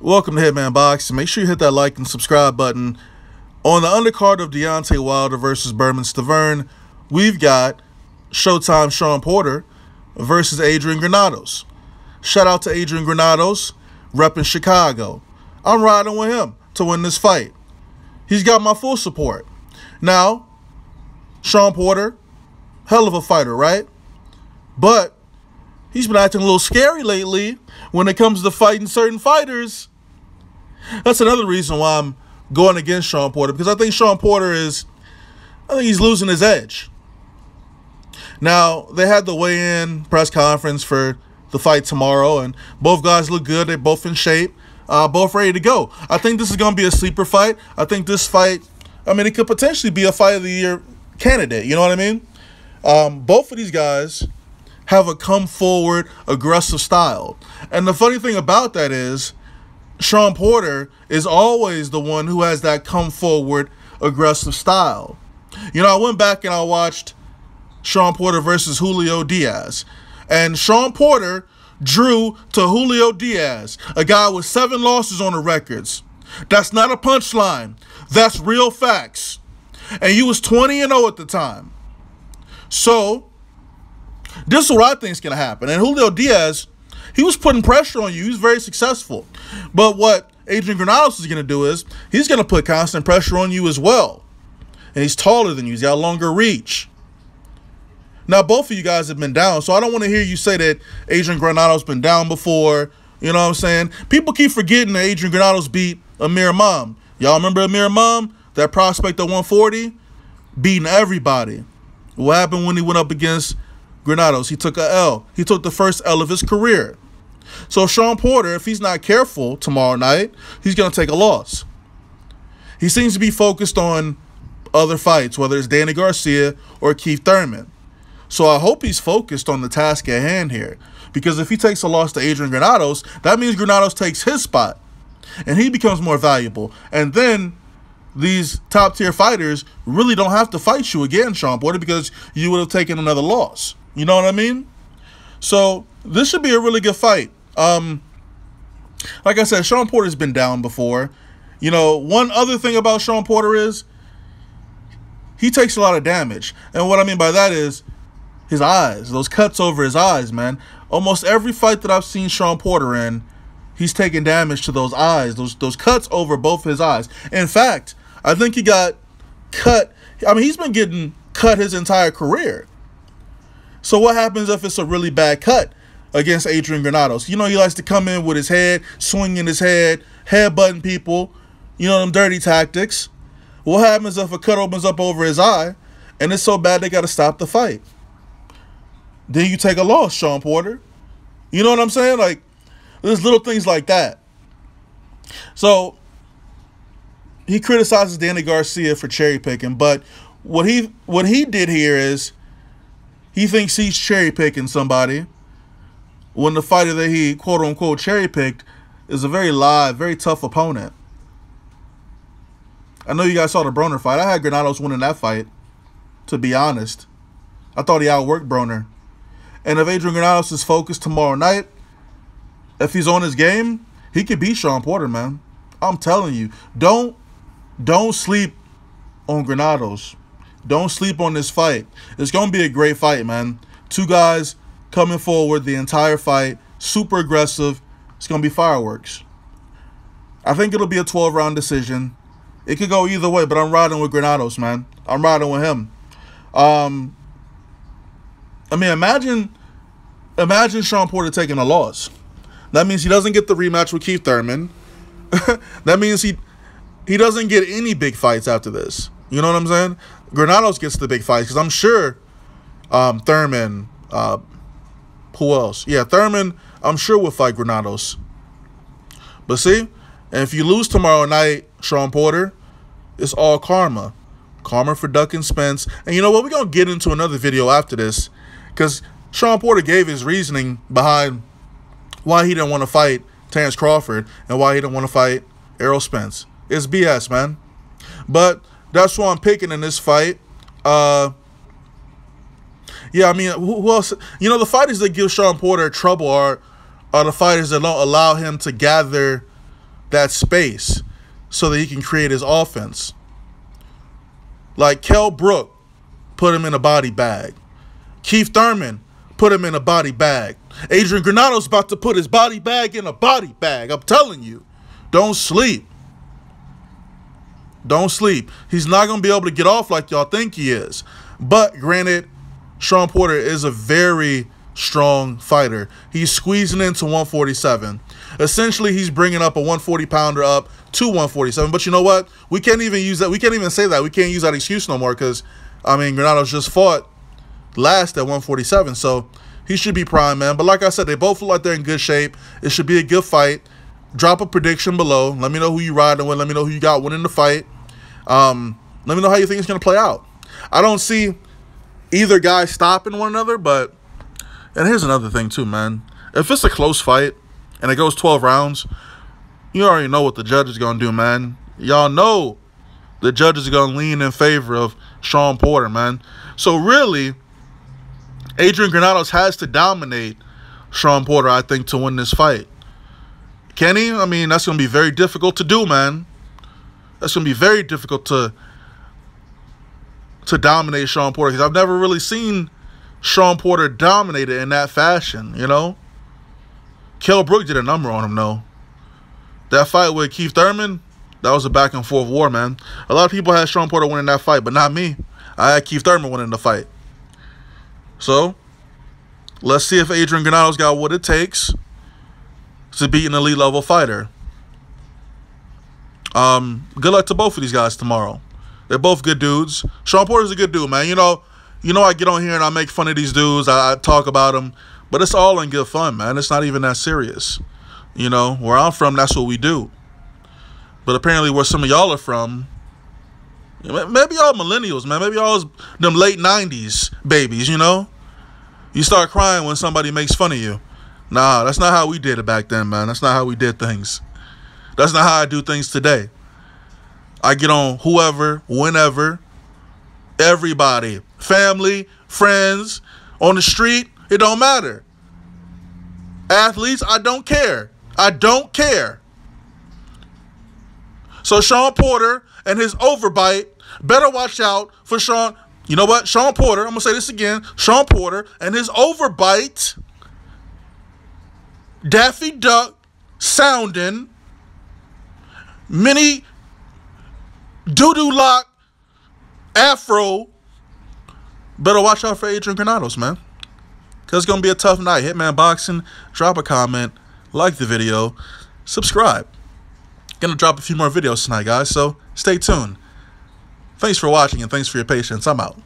Welcome to Hitman Box. Make sure you hit that like and subscribe button. On the undercard of Deontay Wilder versus Berman Stavern, we've got Showtime Shawn Porter versus Adrian Granados. Shout out to Adrian Granados, repping Chicago. I'm riding with him to win this fight. He's got my full support. Now, Shawn Porter, hell of a fighter, right? But he's been acting a little scary lately when it comes to fighting certain fighters. That's another reason why I'm going against Shawn Porter, because I think Shawn Porter he's losing his edge. Now, they had the weigh-in press conference for the fight tomorrow, and both guys look good. They're both in shape, both ready to go. I think this is going to be a sleeper fight. I think this fight, it could potentially be a Fight of the Year candidate. You know what I mean? Both of these guys have a come-forward, aggressive style. And the funny thing about that is Shawn Porter is always the one who has that come-forward, aggressive style. You know, I went back and I watched Shawn Porter versus Julio Diaz. And Shawn Porter drew to Julio Diaz, a guy with 7 losses on the records. That's not a punchline. That's real facts. And he was 20-0 at the time. So, this is what I think is going to happen. And Julio Diaz, he was putting pressure on you. He was very successful. But what Adrian Granados is going to do is he's going to put constant pressure on you as well. And he's taller than you. He's got a longer reach. Now, both of you guys have been down, so I don't want to hear you say that Adrian Granados been down before. You know what I'm saying? People keep forgetting that Adrian Granados beat Amir Imam. Y'all remember Amir Imam? That prospect at 140? Beating everybody. What happened when he went up against Granados? He took a L. He took the first L of his career. So Shawn Porter, if he's not careful tomorrow night, he's going to take a loss. He seems to be focused on other fights, whether it's Danny Garcia or Keith Thurman. So I hope he's focused on the task at hand here. Because if he takes a loss to Adrian Granados, that means Granados takes his spot. And he becomes more valuable. And then these top-tier fighters really don't have to fight you again, Shawn Porter, because you would have taken another loss. You know what I mean? So this should be a really good fight. Like I said, Shawn Porter's been down before. You know, one other thing about Shawn Porter is he takes a lot of damage. And what I mean by that is his eyes, those cuts over his eyes, man. Almost every fight that I've seen Shawn Porter in, he's taking damage to those eyes, those cuts over both his eyes. In fact, I think he got cut. He's been getting cut his entire career. So what happens if it's a really bad cut against Adrian Granados? You know, he likes to come in with his head, swinging his head, headbutting people, you know, them dirty tactics. What happens if a cut opens up over his eye and it's so bad they got to stop the fight? Then you take a loss, Shawn Porter. You know what I'm saying? Like, there's little things like that. So, he criticizes Danny Garcia for cherry picking, but what he did here is he thinks he's cherry picking somebody when the fighter that he quote unquote cherry picked is a very live, very tough opponent. I know you guys saw the Broner fight. I had Granados winning that fight, to be honest. I thought he outworked Broner. And if Adrian Granados is focused tomorrow night, if he's on his game, he could beat Shawn Porter, man. I'm telling you. Don't sleep on Granados. Don't sleep on this fight. It's going to be a great fight, man. 2 guys coming forward the entire fight. Super aggressive. It's going to be fireworks. I think it'll be a 12-round decision. It could go either way, but I'm riding with Granados, man. I'm riding with him. Imagine Shawn Porter taking a loss. That means he doesn't get the rematch with Keith Thurman. That means he doesn't get any big fights after this. You know what I'm saying? Granados gets the big fights because I'm sure Thurman, who else? Yeah, Thurman, I'm sure will fight Granados. But see, and if you lose tomorrow night, Shawn Porter, it's all karma. Karma for ducking Spence. And you know what? We're going to get into another video after this because Shawn Porter gave his reasoning behind why he didn't want to fight Terrence Crawford and why he didn't want to fight Errol Spence. It's BS, man. But that's who I'm picking in this fight. Yeah, who else? You know, the fighters that give Shawn Porter trouble are the fighters that don't allow him to gather that space so that he can create his offense. Like Kell Brook, put him in a body bag. Keith Thurman, put him in a body bag. Adrian Granados about to put his body bag in a body bag. I'm telling you, don't sleep. Don't sleep. He's not going to be able to get off like y'all think he is. But granted, Shawn Porter is a very strong fighter. He's squeezing into 147. Essentially, he's bringing up a 140-pounder up to 147. But you know what? We can't even use that. We can't even say that. We can't use that excuse no more because, I mean, Granados just fought last at 147. So he should be prime, man. But like I said, they both look like they're in good shape. It should be a good fight. Drop a prediction below. Let me know who you riding with. Let me know who you got winning the fight. Let me know how you think it's going to play out. I don't see either guy stopping one another, but... And here's another thing too, man. If it's a close fight and it goes 12 rounds, you already know what the judge is going to do, man. Y'all know the judges are going to lean in favor of Shawn Porter, man. So really, Adrian Granados has to dominate Shawn Porter, I think, to win this fight. Can he? I mean, that's going to be very difficult to do, man. That's going to be very difficult to dominate Shawn Porter because I've never really seen Shawn Porter dominated in that fashion, you know? Kell Brook did a number on him, though. That fight with Keith Thurman, that was a back-and-forth war, man. A lot of people had Shawn Porter winning that fight, but not me. I had Keith Thurman winning the fight. So, let's see if Adrian Granados got what it takes to beat an elite-level fighter. Good luck to both of these guys tomorrow. They're both good dudes. Shawn Porter's a good dude, man. You know, I get on here and I make fun of these dudes. I talk about them. But it's all in good fun, man. It's not even that serious. You know, where I'm from, that's what we do. But apparently where some of y'all are from, maybe y'all millennials, man. Maybe y'all them late 90s babies, you know? You start crying when somebody makes fun of you. Nah, that's not how we did it back then, man. That's not how we did things. That's not how I do things today. I get on whoever, whenever, everybody, family, friends, on the street, it don't matter. Athletes, I don't care. I don't care. So Shawn Porter and his overbite, better watch out for Shawn. You know what? Shawn Porter, I'm going to say this again. Shawn Porter and his overbite, Daffy Duck sounding, mini doo-doo lock afro. Better watch out for Adrian Granados, man. Because it's going to be a tough night. Hitman Boxing, drop a comment, like the video, subscribe. Going to drop a few more videos tonight, guys, so stay tuned. Thanks for watching and thanks for your patience. I'm out.